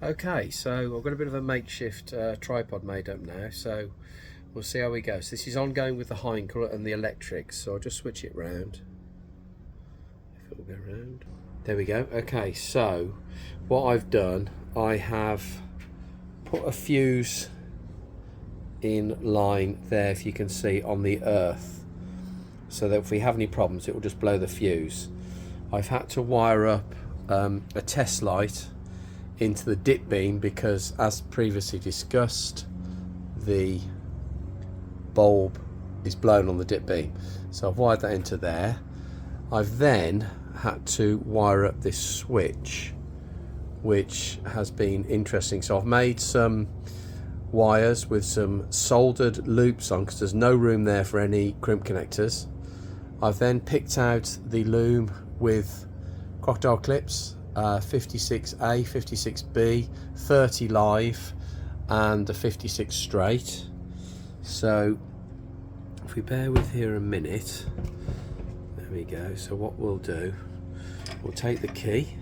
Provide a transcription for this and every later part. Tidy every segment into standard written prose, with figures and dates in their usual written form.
Okay, so I've got a bit of a makeshift tripod made up now, so we'll see how we go. So this is ongoing with the Heinkel and the electrics, so I'll just switch it round. If it will go round. There we go. Okay, so what I've done, I have put a fuse in line there, if you can see, on the earth, so that if we have any problems it will just blow the fuse. I've had to wire up a test light into the dip beam because, as previously discussed, the bulb is blown on the dip beam, so I've wired that into there. I've then had to wire up this switch, which has been interesting. So I've made some wires with some soldered loops on because there's no room there for any crimp connectors. I've then picked out the loom with crocodile clips, 56A, 56B, 30 live and a 56 straight. So if we bear with here a minute, there we go. So what we'll do, we'll take the key.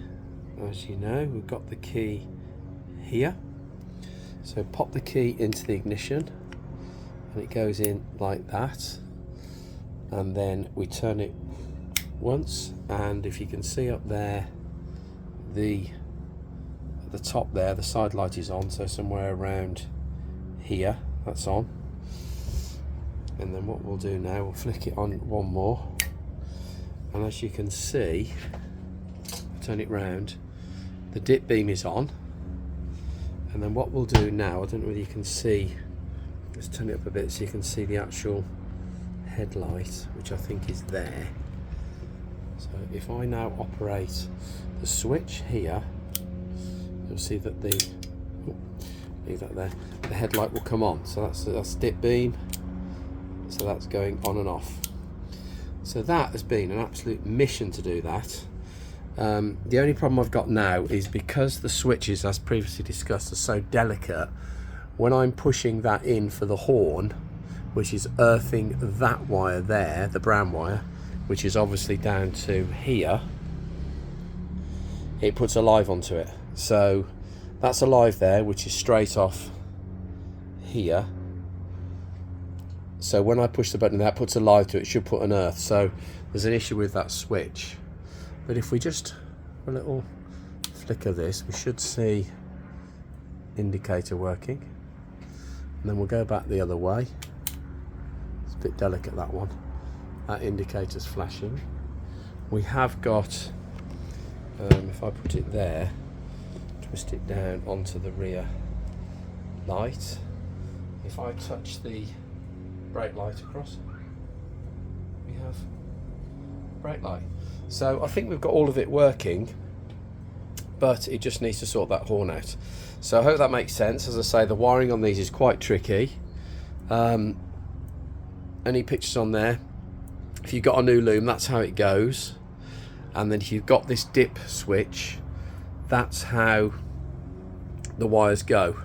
As you know, we've got the key here, so pop the key into the ignition and it goes in like that, and then we turn it once, and if you can see up there, at the top there, the side light is on, so somewhere around here that's on. And then what we'll do now, we'll flick it on one more, and as you can see, turn it round, the dip beam is on. And then what we'll do now, I don't know whether you can see, let's turn it up a bit so you can see the actual headlight, which I think is there. So if I now operate the switch here, you'll see that leave that there, the headlight will come on. So that's dip beam, so that's going on and off. So that has been an absolute mission to do that. The only problem I've got now is because the switches, as previously discussed, are so delicate, when I'm pushing that in for the horn, which is earthing that wire there, the brown wire, which is obviously down to here, it puts a live onto it. So that's a live there, which is straight off here. So when I push the button, that puts a live to it. It should put an earth. So there's an issue with that switch. But if we just a little flicker this, we should see indicator working. And then we'll go back the other way. It's a bit delicate, that one. That indicator's flashing. We have got, if I put it there, twist it down onto the rear light. If I touch the brake light across, we have brake light. So I think we've got all of it working, but it just needs to sort that horn out. So I hope that makes sense. As I say, the wiring on these is quite tricky. Any pictures on there, if you've got a new loom, that's how it goes. And then if you've got this dip switch, that's how the wires go.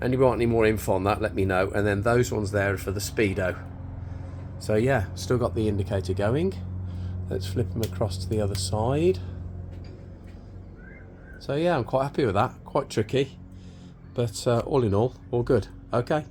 Anybody want any more info on that, let me know. And then those ones there are for the speedo. So yeah, still got the indicator going. Let's flip them across to the other side. So yeah, I'm quite happy with that. Quite tricky, but all in all good. Okay.